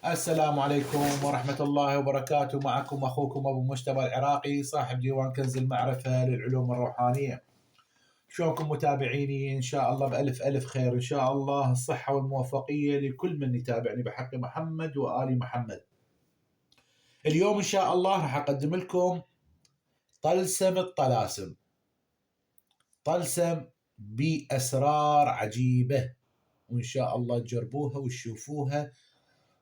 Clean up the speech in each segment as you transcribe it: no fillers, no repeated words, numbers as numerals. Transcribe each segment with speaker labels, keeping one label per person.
Speaker 1: السلام عليكم ورحمة الله وبركاته. معكم أخوكم أبو مجتبى العراقي صاحب ديوان كنز المعرفة للعلوم الروحانية. شلونكم متابعيني؟ إن شاء الله بألف ألف خير، إن شاء الله الصحة والموفقية لكل من يتابعني بحق محمد وآل محمد. اليوم إن شاء الله راح أقدم لكم طلسم الطلاسم، طلسم بأسرار عجيبة، وإن شاء الله تجربوها وتشوفوها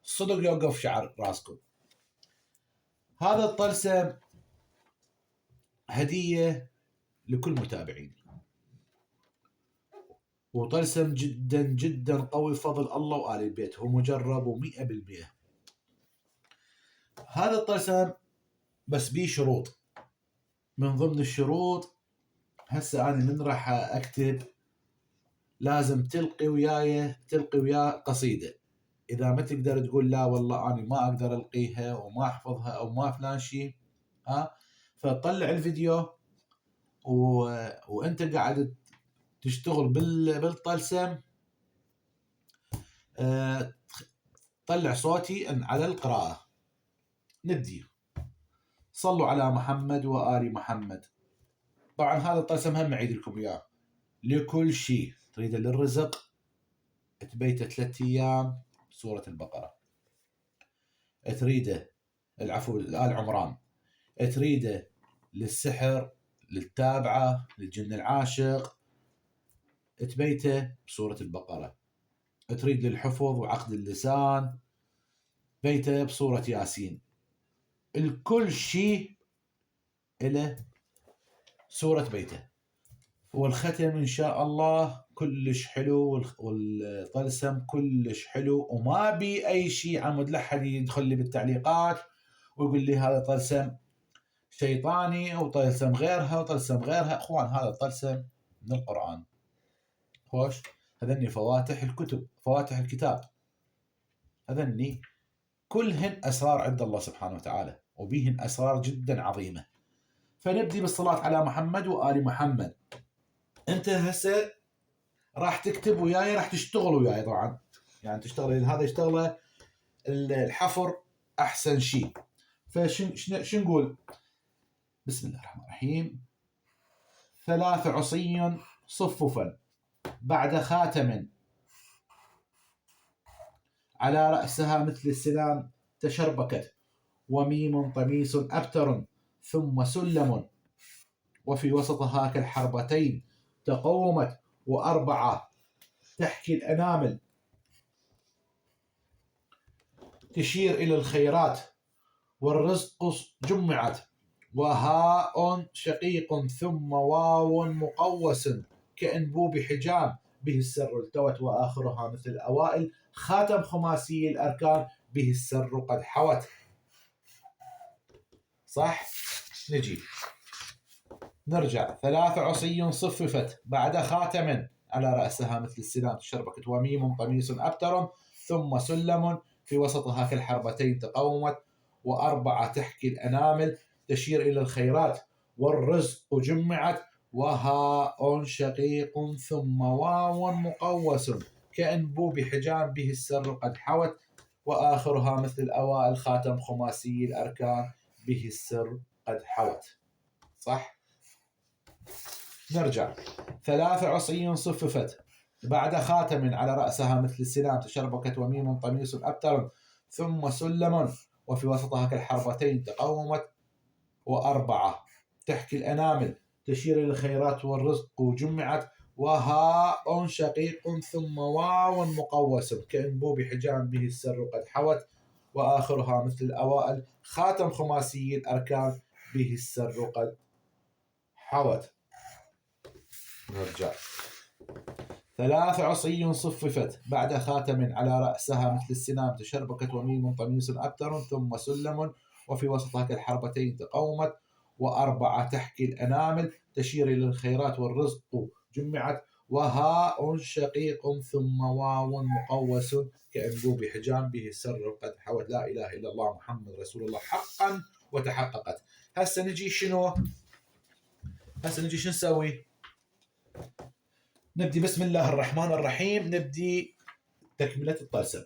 Speaker 1: صدق يوقف شعر راسكم. هذا الطلسم هدية لكل متابعين، وطلسم جدا جدا قوي بفضل الله وآل البيت، هو مجرب 100%. هذا الطلسم بس بيه شروط. من ضمن الشروط هسه أنا من راح أكتب لازم تلقي وياه قصيدة. إذا ما تقدر تقول لا والله أنا ما أقدر ألقيها وما أحفظها أو ما فلان شيء، فطلع الفيديو وأنت قاعد تشتغل بالطلسم، طلع صوتي على القراءة. نبدي. صلوا على محمد وآل محمد. طبعا هذا الطلسم هم أعيد لكم إياه لكل شيء. تريده للرزق تبيته 3 أيام سورة البقرة، تريده العفو آل عمران، تريده للسحر للتابعة للجن العاشق تبيته بسورة البقرة، تريد للحفظ وعقد اللسان بيته بسورة ياسين. الكل شيء إله سورة بيته. والختم إن شاء الله كلش حلو، والطلسم كلش حلو، وما بي أي شيء عمود لحد يدخل لي بالتعليقات ويقول لي هذا طلسم شيطاني أو طلسم غيرها وطلسم غيرها. أخوان هذا الطلسم من القرآن. خوش هذني فواتح الكتب، فواتح الكتاب، هذني كلهن أسرار عند الله سبحانه وتعالى، وبيهن أسرار جدا عظيمة. فنبدي بالصلاة على محمد وآل محمد. أنت هسه راح تكتب وياي، راح تشتغل وياي طبعا، يعني تشتغل هذا يشتغله الحفر أحسن شيء. فشن نقول؟ بسم الله الرحمن الرحيم. 3 عصي صففا بعد خاتم على رأسها مثل السلام تشربكت، وميم طميس أبتر ثم سلم، وفي وسطها كالحربتين تقومت، و4 تحكي الأنامل تشير إلى الخيرات، والرزق جمعت، وهاء شقيق ثم واو مقوس كأنبوب حجام به السر التوت، وآخرها مثل الأوائل خاتم خماسي الأركان به السر قد حوت. صح؟ نجي نرجع. 3 عصي صففت بعد خاتم على رأسها مثل السلام تشربكت، وميم طميس أبتر ثم سلم في وسطها كالحربتين تقومت، و4 تحكي الأنامل تشير إلى الخيرات، والرزق جمعت، وهاء شقيق ثم واو مقوس كأنبوب حجام به السر قد حوت، وآخرها مثل الأوائل خاتم خماسي الأركان به السر قد حوت. صح؟ نرجع. 3 عصي صففت بعد خاتم على رأسها مثل السلام تشربكت، وميم طميس أبتر ثم سلم، وفي وسطها كالحربتين تقومت، و4 تحكي الأنامل تشير إلى الخيرات والرزق جمعت، وهاء شقيق ثم واو مقوس كأنبوب حجام به السر قد حوت، وآخرها مثل الأوائل خاتم خماسي الأركان به السر قد حوت. نرجع. 3 عصي صففت بعد خاتم على رأسها مثل السنام تشربكت، وميم طميس أبتر ثم سلم، وفي وسطها كالحربتين تقومت، و4 تحكي الأنامل تشير إلى الخيرات والرزق جمعت، وهاء شقيق ثم واو مقوس كأنبوب حجام به السر قد حوت. لا إله إلا الله محمد رسول الله حقا وتحققت. هسه نجي شنو نسوي؟ نبدي بسم الله الرحمن الرحيم، نبدي تكملة الطلسم.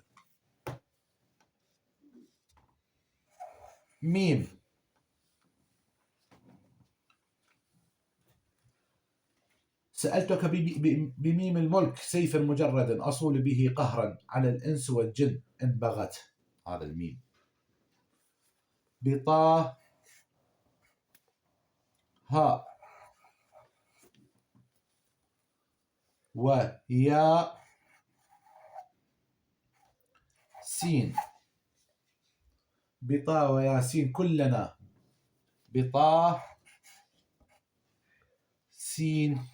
Speaker 1: ميم سألتك بميم الملك سيفا مجردا أصول به قهرا على الإنس والجن إن بغت. هذا الميم. بطا ها ويا سين. بطا وياسين كلنا. بطا سين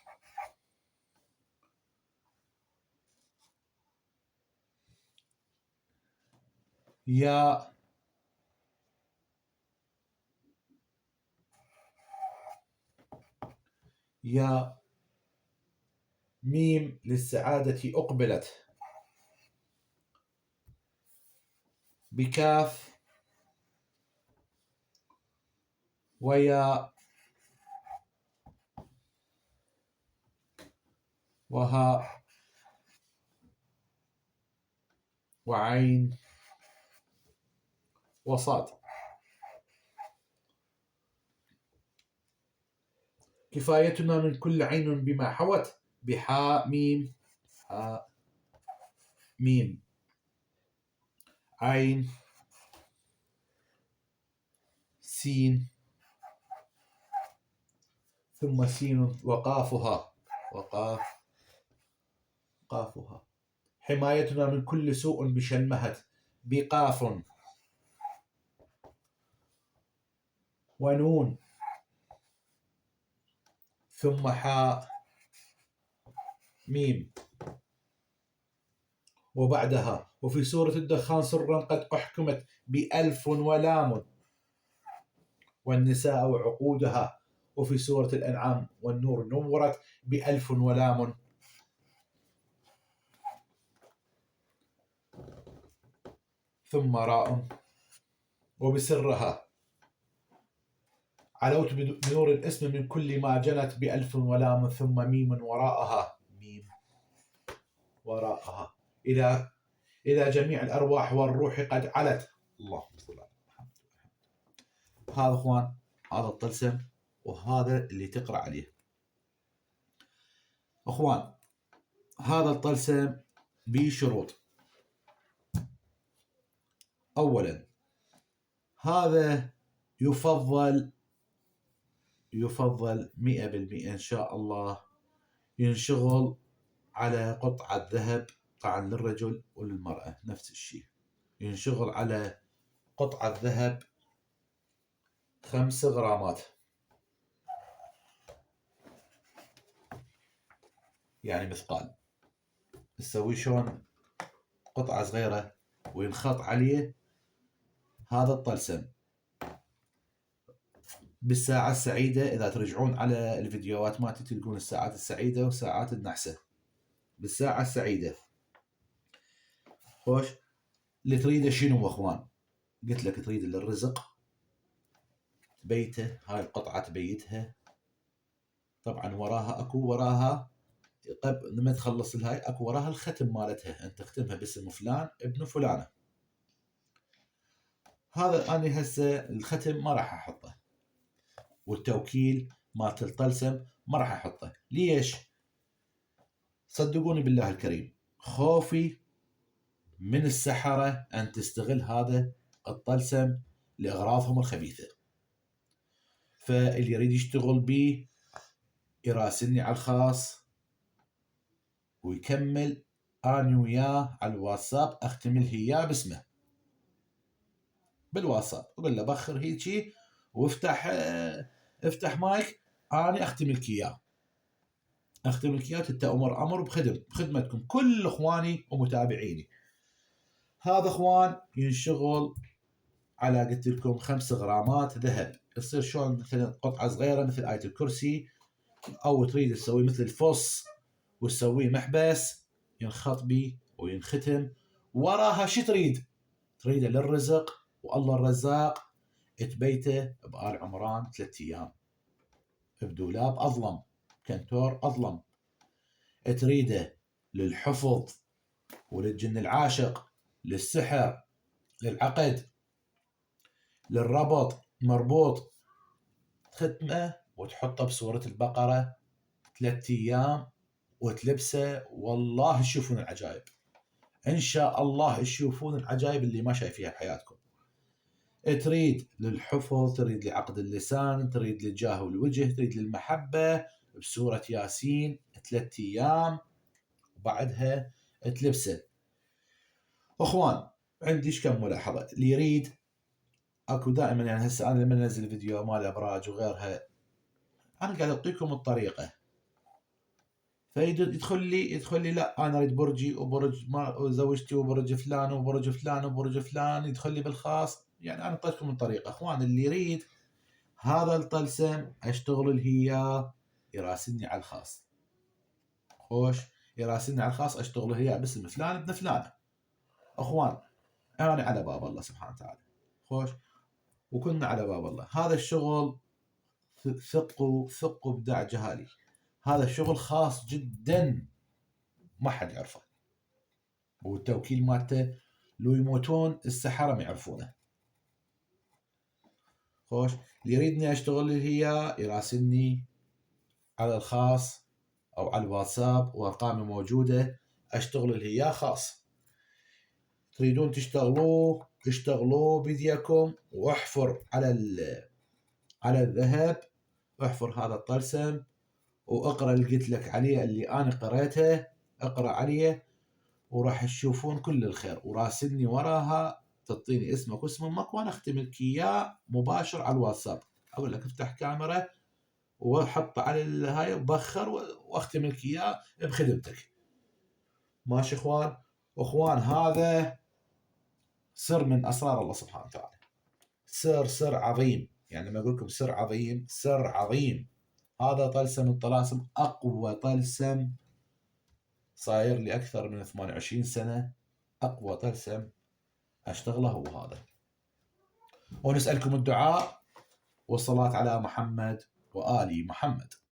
Speaker 1: يا ميم للسعادة أقبلت. بكاف ويا وها وعين وصاد. كفايتنا من كل عين بما حوت. بحاء ميم حاء ميم عين سين ثم سين وقافها وقاف قافها. حمايتنا من كل سوء بشلمهت. بقاف ونون ثم حاء ميم وبعدها. وفي سورة الدخان سرا قد أحكمت بألف ولام والنساء وعقودها. وفي سورة الأنعام والنور نورت بألف ولام. ثم راء. وبسرها علوت بنور الاسم من كل ما جنت بألف ولام ثم ميم وراءها. ميم وراءها إلى جميع الأرواح والروح قد علت. اللهم صل على محمد. هذا اخوان هذا الطلسم وهذا اللي تقرأ عليه. اخوان هذا الطلسم بشروط. اولا هذا يفضل 100% ان شاء الله ينشغل على قطعة ذهب. طبعا للرجل وللمرأة نفس الشيء. ينشغل على قطعة ذهب 5 غرامات. يعني مثقال. تسوي شلون قطعة صغيرة وينخط عليه هذا الطلسم. بالساعة السعيدة إذا ترجعون على الفيديوهات مالتي تلقون الساعات السعيدة وساعات النحسة. بالساعة السعيدة خوش اللي تريده شنو اخوان؟ قلت لك تريد للرزق بيته. هاي القطعة تبيتها. طبعا وراها اكو لما تخلص الهاي اكو وراها الختم مالتها. انت تختمها باسم فلان ابن فلانة. هذا انا هسه الختم ما راح احطه والتوكيل مالت الطلسم ما راح احطه. ليش؟ صدقوني بالله الكريم خوفي من السحرة ان تستغل هذا الطلسم لاغراضهم الخبيثة. فاللي يريد يشتغل بيه يراسلني على الخاص ويكمل اني وياه على الواتساب. اختمل اياه باسمه بالواتساب. اقول له بخر هيجي وافتح افتح مايك اني اختم لك اياه. اختم لك اياه امر بخدمتكم كل اخواني ومتابعيني. هذا اخوان ينشغل على قلت لكم 5 غرامات ذهب. يصير شلون مثلا قطعه صغيره مثل آية الكرسي او تريد تسوي مثل الفص وتسويه محبس ينخط بيه وينختم. وراها شو تريد؟ تريده للرزق والله الرزاق تبيته بآل عمران 3 ايام بدولاب اظلم كنتور اظلم. تريده للحفظ وللجن العاشق للسحر للعقد للربط مربوط ختمه وتحطه بصورة البقرة 3 أيام وتلبسه، والله تشوفون العجائب. إن شاء الله تشوفون العجائب اللي ما شايفيها بحياتكم. تريد للحفظ، تريد لعقد اللسان، تريد للجاه والوجه، تريد للمحبة، بسورة ياسين 3 أيام وبعدها تلبسه. أخوان عندي كم ملاحظة. اللي يريد اكو دائما، يعني هسه انا لما انزل فيديو مال ابراج وغيرها انا قاعد اعطيكم الطريقه، يدخل لي لا انا اريد برجي وبرج زوجتي وبرج فلان وبرج فلان وبرج فلان، يدخل لي بالخاص. يعني انا اعطيتكم الطريقه. اخوان اللي يريد هذا الطلسم اشتغل اياه يراسلني على الخاص. خوش، يراسلني على الخاص اشتغل اياه باسم فلان ابن فلانه. اخوان انا على باب الله سبحانه وتعالى. خوش، وكنا على باب الله. هذا الشغل ثقوا بدع جهالي، هذا الشغل خاص جدا ما حد يعرفه، والتوكيل مالته لو يموتون السحرة ما يعرفونه. خوش، اللي يريدني اشتغل هي يراسلني على الخاص او على الواتساب وارقامي موجودة، اشتغل هي خاص. تريدون تشتغلوه اشتغلوه بيديكم، واحفر على الذهب، احفر هذا الطلسم واقرا اللي قلت لك عليه اللي انا قريته، اقرا عليه وراح تشوفون كل الخير. وراسلني وراها تعطيني اسمك واسم امك وانا اختم لك اياه مباشر على الواتساب. اقول لك افتح كاميرا وحط على الهاي وبخر واختم لك اياه بخدمتك. ماشي اخوان؟ اخوان هذا سر من اسرار الله سبحانه وتعالى، سر عظيم. يعني لما اقول لكم سر عظيم، سر عظيم. هذا طلسم الطلاسم، اقوى طلسم صاير لي اكثر من 28 سنه، اقوى طلسم اشتغله هو هذا. ونسالكم الدعاء والصلاه على محمد وال محمد.